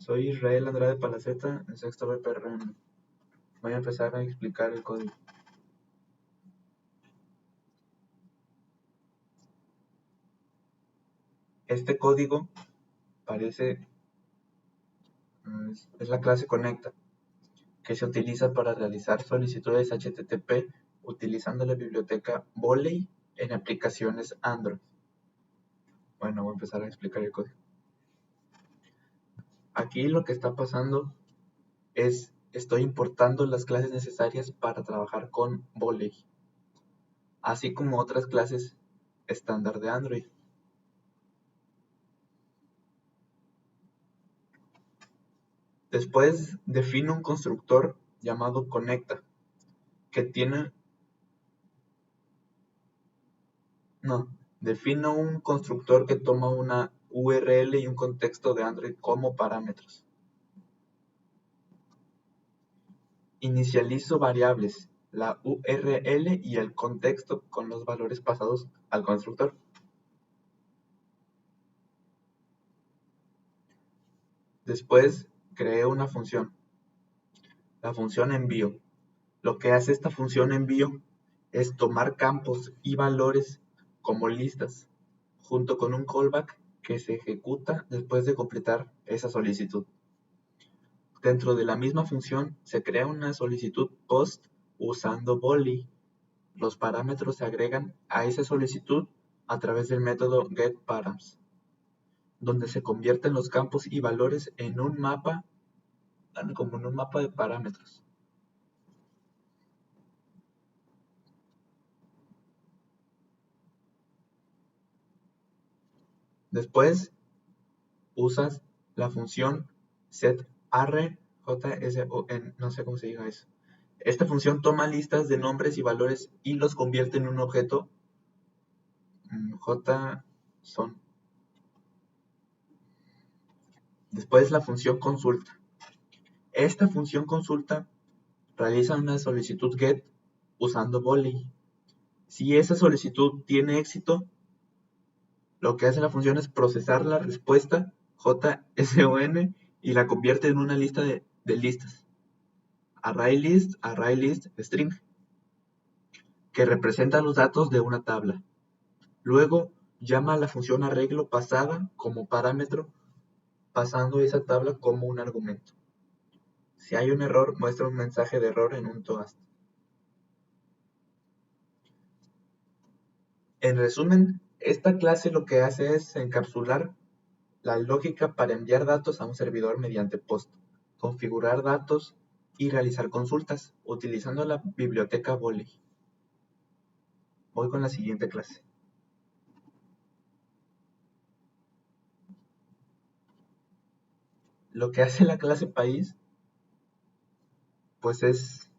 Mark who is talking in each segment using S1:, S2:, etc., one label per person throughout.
S1: Soy Israel Andrade Palaceta, en sexto BPRM. Voy a empezar a explicar el código. Este código parece es la clase Conecta, que se utiliza para realizar solicitudes HTTP utilizando la biblioteca Volley en aplicaciones Android. Bueno, voy a empezar a explicar el código. Aquí lo que está pasando es, estoy importando las clases necesarias para trabajar con Volley, así como otras clases estándar de Android. Después defino un constructor llamado Conecta, que defino un constructor que toma una URL y un contexto de Android como parámetros. Inicializo variables, la URL y el contexto con los valores pasados al constructor. Después creé una función, la función envío. Lo que hace esta función envío es tomar campos y valores como listas, junto con un callback que se ejecuta después de completar esa solicitud. Dentro de la misma función se crea una solicitud post usando Volley. Los parámetros se agregan a esa solicitud a través del método getParams, donde se convierten los campos y valores en un mapa, como en un mapa de parámetros. Después usas la función setArray, JSON, no sé cómo se diga eso. Esta función toma listas de nombres y valores y los convierte en un objeto JSON. Después la función consulta. Esta función consulta realiza una solicitud GET usando Volley. Si esa solicitud tiene éxito, lo que hace la función es procesar la respuesta JSON y la convierte en una lista de listas. ArrayList, string, que representa los datos de una tabla. Luego llama a la función arreglo pasada como parámetro, pasando esa tabla como un argumento. Si hay un error, muestra un mensaje de error en un toast. En resumen, esta clase lo que hace es encapsular la lógica para enviar datos a un servidor mediante POST, configurar datos y realizar consultas utilizando la biblioteca Volley. Voy con la siguiente clase. Lo que hace la clase país, pues es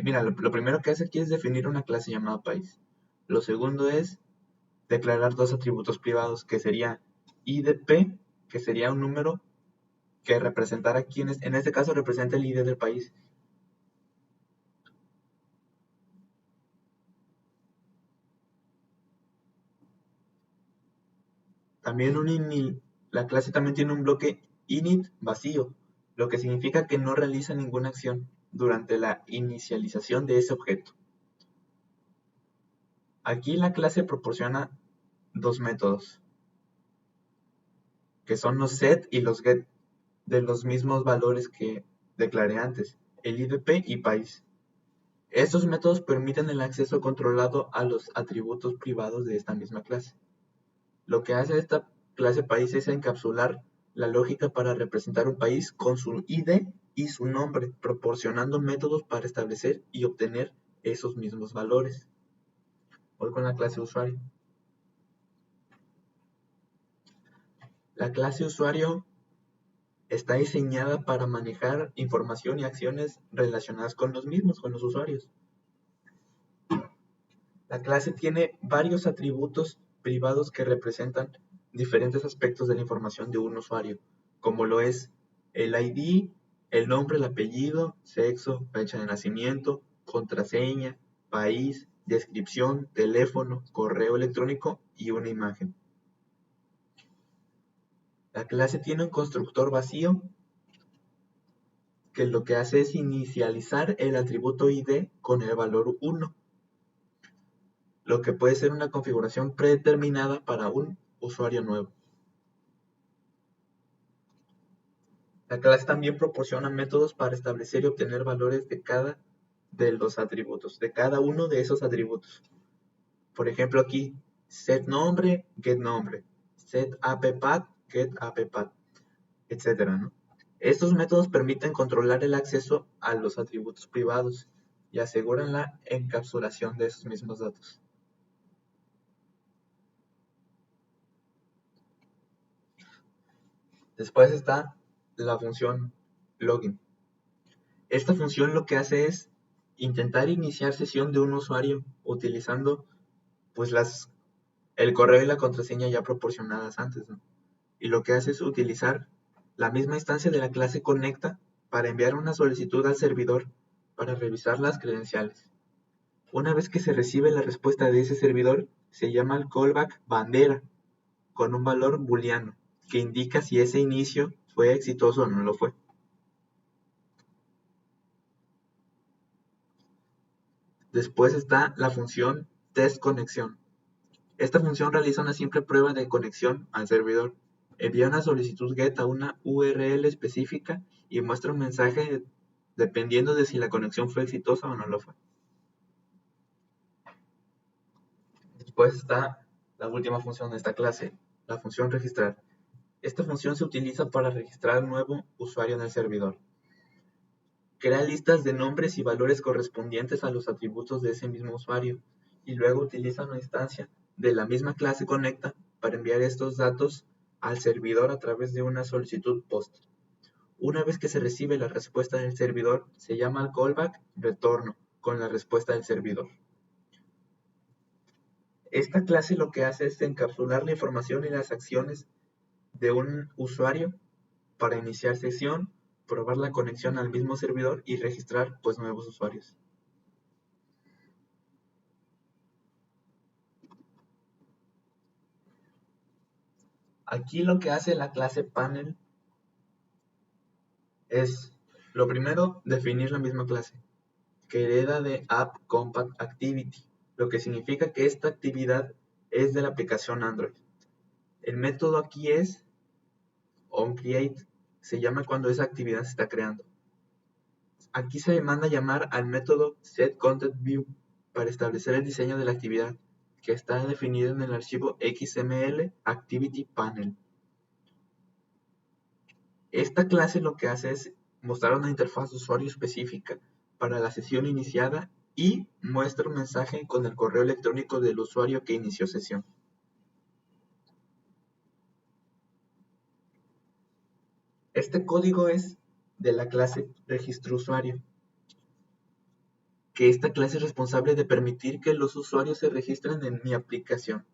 S1: mira, lo primero que hace aquí es definir una clase llamada país. Lo segundo es declarar dos atributos privados, que sería IDP, que sería un número que representara quiénes, en este caso representa el ID del país. También la clase también tiene un bloque init vacío, lo que significa que no realiza ninguna acción durante la inicialización de ese objeto. Aquí la clase proporciona dos métodos, que son los set y los get, de los mismos valores que declaré antes, el IDP y país. Estos métodos permiten el acceso controlado a los atributos privados de esta misma clase. Lo que hace esta clase país es encapsular la lógica para representar un país con su ID y su nombre, proporcionando métodos para establecer y obtener esos mismos valores. Voy con la clase usuario. La clase usuario está diseñada para manejar información y acciones relacionadas con los mismos, con los usuarios. La clase tiene varios atributos privados que representan diferentes aspectos de la información de un usuario, como lo es el ID, el nombre, el apellido, sexo, fecha de nacimiento, contraseña, país, descripción, teléfono, correo electrónico y una imagen. La clase tiene un constructor vacío que lo que hace es inicializar el atributo ID con el valor 1, lo que puede ser una configuración predeterminada para un usuario nuevo. La clase también proporciona métodos para establecer y obtener valores de cada de los atributos, de cada uno de esos atributos. Por ejemplo, aquí, setNombre, getNombre, setAppPath, getAppPath, etcétera, ¿no? Estos métodos permiten controlar el acceso a los atributos privados y aseguran la encapsulación de esos mismos datos. Después está la función login. Esta función lo que hace es intentar iniciar sesión de un usuario utilizando pues el correo y la contraseña ya proporcionadas antes, ¿no? Y lo que hace es utilizar la misma instancia de la clase conecta para enviar una solicitud al servidor para revisar las credenciales. Una vez que se recibe la respuesta de ese servidor, se llama el callback bandera con un valor booleano que indica si ese inicio fue exitoso o no lo fue. Después está la función testConexión. Esta función realiza una simple prueba de conexión al servidor. Envía una solicitud GET a una URL específica y muestra un mensaje dependiendo de si la conexión fue exitosa o no lo fue. Después está la última función de esta clase, la función registrar. Esta función se utiliza para registrar un nuevo usuario en el servidor. Crea listas de nombres y valores correspondientes a los atributos de ese mismo usuario y luego utiliza una instancia de la misma clase conecta para enviar estos datos al servidor a través de una solicitud POST. Una vez que se recibe la respuesta del servidor, se llama el callback retorno con la respuesta del servidor. Esta clase lo que hace es encapsular la información y las acciones de un usuario para iniciar sesión, probar la conexión al mismo servidor y registrar pues nuevos usuarios. Aquí lo que hace la clase panel es, lo primero, definir la misma clase, que hereda de AppCompatActivity, lo que significa que esta actividad es de la aplicación Android. El método aquí es onCreate, se llama cuando esa actividad se está creando. Aquí se manda a llamar al método setContentView para establecer el diseño de la actividad, que está definido en el archivo XML ActivityPanel. Esta clase lo que hace es mostrar una interfaz de usuario específica para la sesión iniciada y muestra un mensaje con el correo electrónico del usuario que inició sesión. Este código es de la clase registrausuario, que esta clase es responsable de permitir que los usuarios se registren en mi aplicación.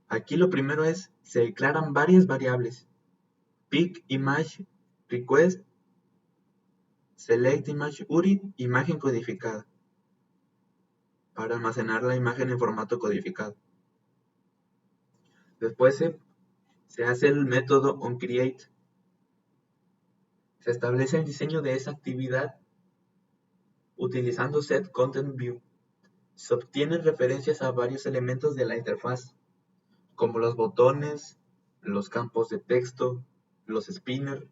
S1: Aquí lo primero es, se declaran varias variables, pick image request, select image URI, imagen codificada, para almacenar la imagen en formato codificado. Después se hace el método onCreate. Se establece el diseño de esa actividad utilizando setContentView. Se obtienen referencias a varios elementos de la interfaz, como los botones, los campos de texto, los spinners.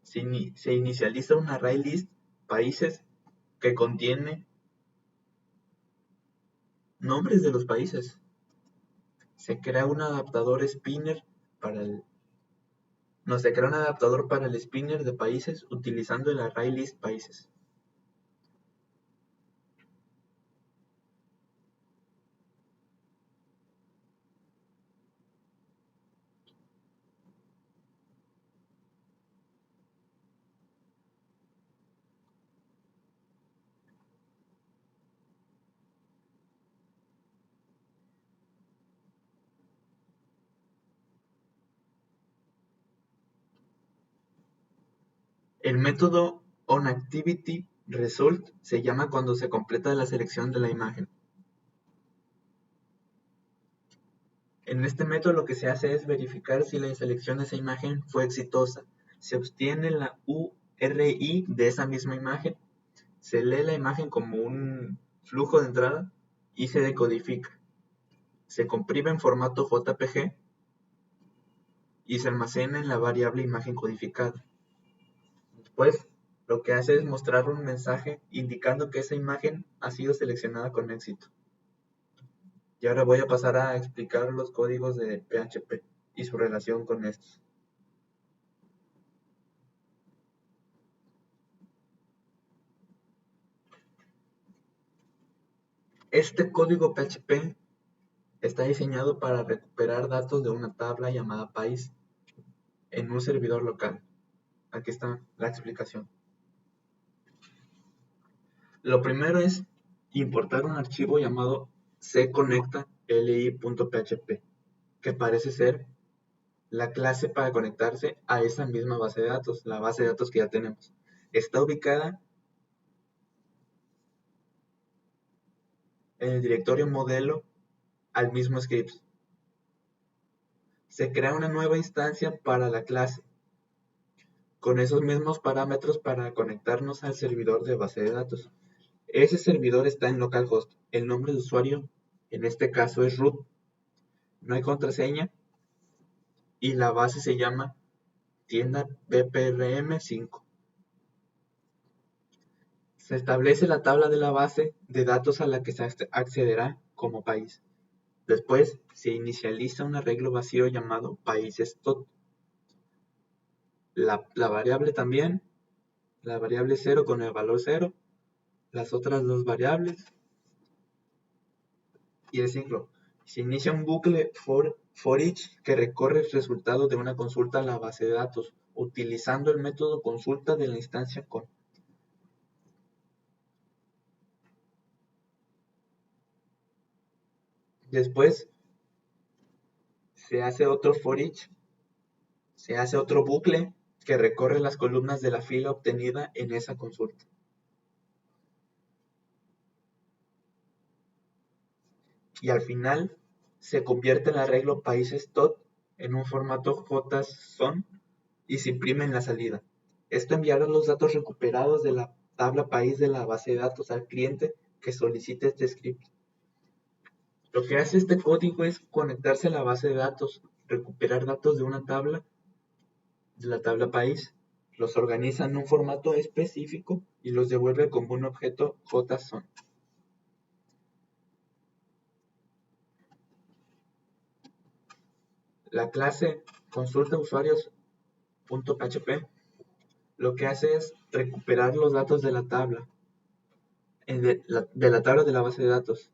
S1: Se inicializa un ArrayList países que contiene nombres de los países. Se crea un adaptador spinner para el se crea un adaptador para el spinner de países utilizando el ArrayList países. El método onActivityResult se llama cuando se completa la selección de la imagen. En este método lo que se hace es verificar si la selección de esa imagen fue exitosa. Se obtiene la URI de esa misma imagen, se lee la imagen como un flujo de entrada y se decodifica. Se comprime en formato JPG y se almacena en la variable imagen codificada. Después, lo que hace es mostrar un mensaje indicando que esa imagen ha sido seleccionada con éxito. Y ahora voy a pasar a explicar los códigos de PHP y su relación con estos. Este código PHP está diseñado para recuperar datos de una tabla llamada país en un servidor local. Aquí está la explicación. Lo primero es importar un archivo llamado cconecta.li.php, que parece ser la clase para conectarse a esa misma base de datos, la base de datos que ya tenemos. Está ubicada en el directorio modelo al mismo script. Se crea una nueva instancia para la clase, con esos mismos parámetros para conectarnos al servidor de base de datos. Ese servidor está en localhost. El nombre de usuario, en este caso, es root. No hay contraseña y la base se llama tienda BPRM5. Se establece la tabla de la base de datos a la que se accederá como país. Después se inicializa un arreglo vacío llamado países.tot. La variable también, la variable 0 con el valor 0, las otras dos variables y el ciclo. Se inicia un bucle for each que recorre el resultado de una consulta a la base de datos utilizando el método consulta de la instancia con. Después se hace otro for each, se hace otro bucle que recorre las columnas de la fila obtenida en esa consulta. Y al final se convierte el arreglo países.tot en un formato JSON y se imprime en la salida. Esto enviará los datos recuperados de la tabla país de la base de datos al cliente que solicite este script. Lo que hace este código es conectarse a la base de datos, recuperar datos de una tabla, de la tabla país, los organiza en un formato específico y los devuelve como un objeto JSON. La clase consulta usuarios.php lo que hace es recuperar los datos de la tabla, de la tabla de la base de datos.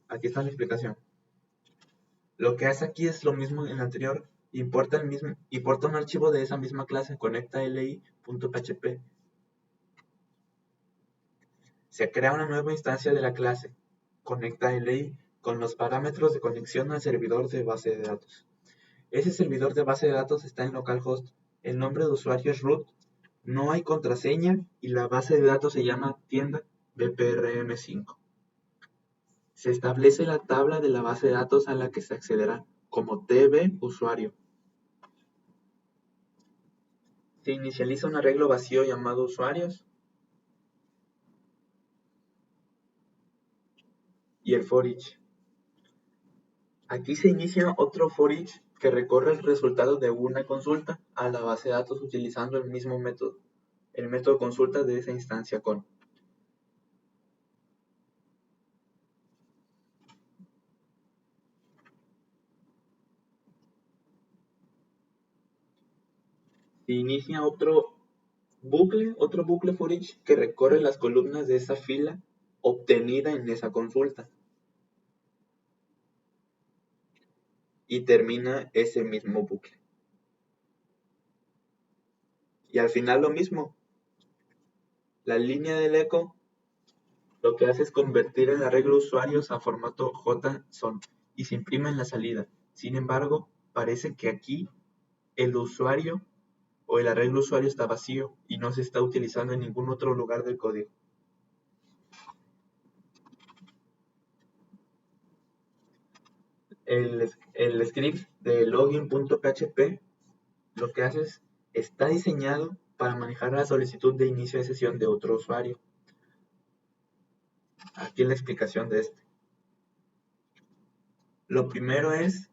S1: Aquí está la explicación. Lo que hace aquí es lo mismo en el anterior, importa un archivo de esa misma clase, conecta.li.php. Se crea una nueva instancia de la clase, conecta.li, con los parámetros de conexión al servidor de base de datos. Ese servidor de base de datos está en localhost, el nombre de usuario es root, no hay contraseña y la base de datos se llama tienda BPRM5. Se establece la tabla de la base de datos a la que se accederá como DB usuario. Se inicializa un arreglo vacío llamado usuarios y el for each. Aquí se inicia otro for each que recorre el resultado de una consulta a la base de datos utilizando el mismo método, el método consulta de esa instancia con. Se inicia otro bucle for each que recorre las columnas de esa fila obtenida en esa consulta. Y termina ese mismo bucle. Y al final lo mismo. La línea del eco lo que hace es convertir el arreglo usuarios a formato JSON y se imprime en la salida. Sin embargo, parece que aquí el usuario o el arreglo usuario está vacío y no se está utilizando en ningún otro lugar del código. el script de login.php lo que hace es, está diseñado para manejar la solicitud de inicio de sesión de otro usuario. Aquí es la explicación de este. Lo primero es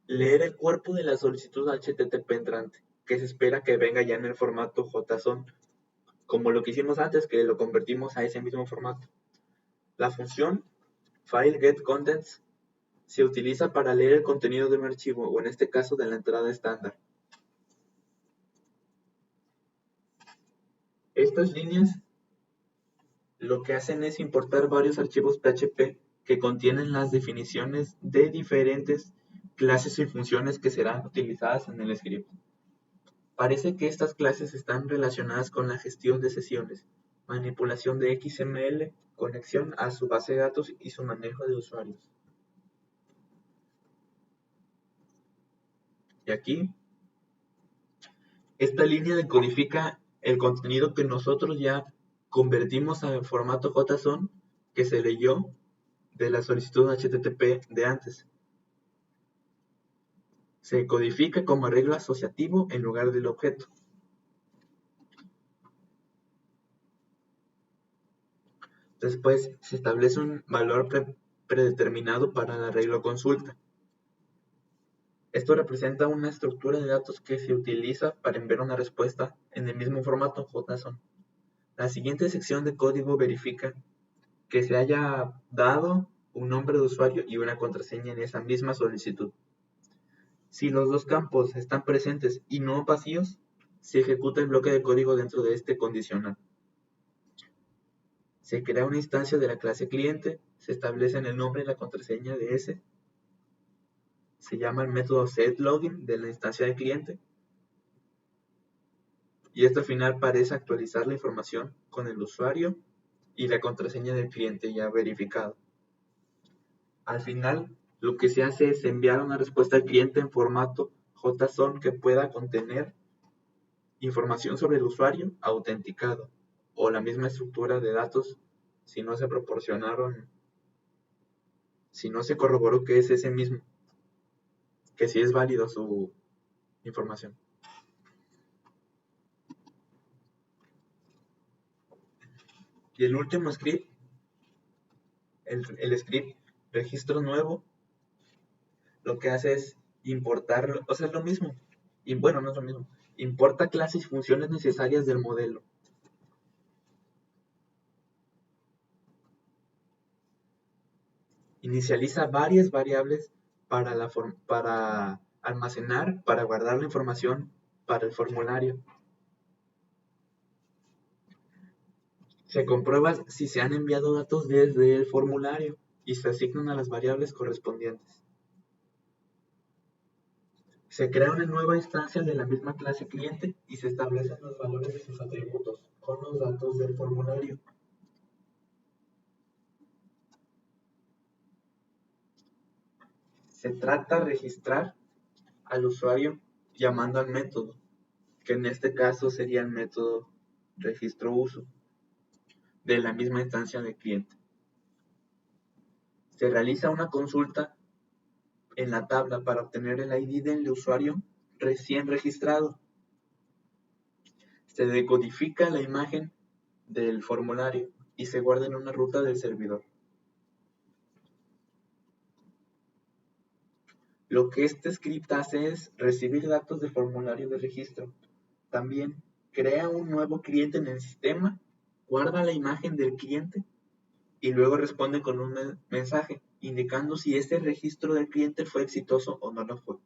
S1: leer el cuerpo de la solicitud HTTP entrante, que se espera que venga ya en el formato JSON, como lo que hicimos antes, que lo convertimos a ese mismo formato. La función FileGetContents se utiliza para leer el contenido de un archivo, o en este caso de la entrada estándar. Estas líneas lo que hacen es importar varios archivos PHP que contienen las definiciones de diferentes clases y funciones que serán utilizadas en el script. Parece que estas clases están relacionadas con la gestión de sesiones, manipulación de XML, conexión a su base de datos y su manejo de usuarios. Y aquí, esta línea decodifica el contenido que nosotros ya convertimos al formato JSON que se leyó de la solicitud HTTP de antes. Se codifica como arreglo asociativo en lugar del objeto. Después se establece un valor predeterminado para el arreglo consulta. Esto representa una estructura de datos que se utiliza para enviar una respuesta en el mismo formato JSON. La siguiente sección de código verifica que se haya dado un nombre de usuario y una contraseña en esa misma solicitud. Si los dos campos están presentes y no vacíos, se ejecuta el bloque de código dentro de este condicional. Se crea una instancia de la clase cliente, se establecen el nombre y la contraseña de ese. Se llama el método setLogin de la instancia de cliente. Y esto al final parece actualizar la información con el usuario y la contraseña del cliente ya verificado. Al final, lo que se hace es enviar una respuesta al cliente en formato JSON que pueda contener información sobre el usuario autenticado o la misma estructura de datos si no se proporcionaron, si no se corroboró que es ese mismo, que sí es válido su información. Y el último script, el script registro nuevo, lo que hace es importar, o sea, es lo mismo, y bueno, no es lo mismo, importa clases y funciones necesarias del modelo. Inicializa varias variables para almacenar, para guardar la información para el formulario. Se comprueba si se han enviado datos desde el formulario y se asignan a las variables correspondientes. Se crea una nueva instancia de la misma clase cliente y se establecen los valores de sus atributos con los datos del formulario. Se trata de registrar al usuario llamando al método, que en este caso sería el método registro uso de la misma instancia de cliente. Se realiza una consulta en la tabla para obtener el ID del usuario recién registrado. Se decodifica la imagen del formulario y se guarda en una ruta del servidor. Lo que este script hace es recibir datos del formulario de registro. También crea un nuevo cliente en el sistema, guarda la imagen del cliente y luego responde con un mensaje indicando si este registro del cliente fue exitoso o no lo fue.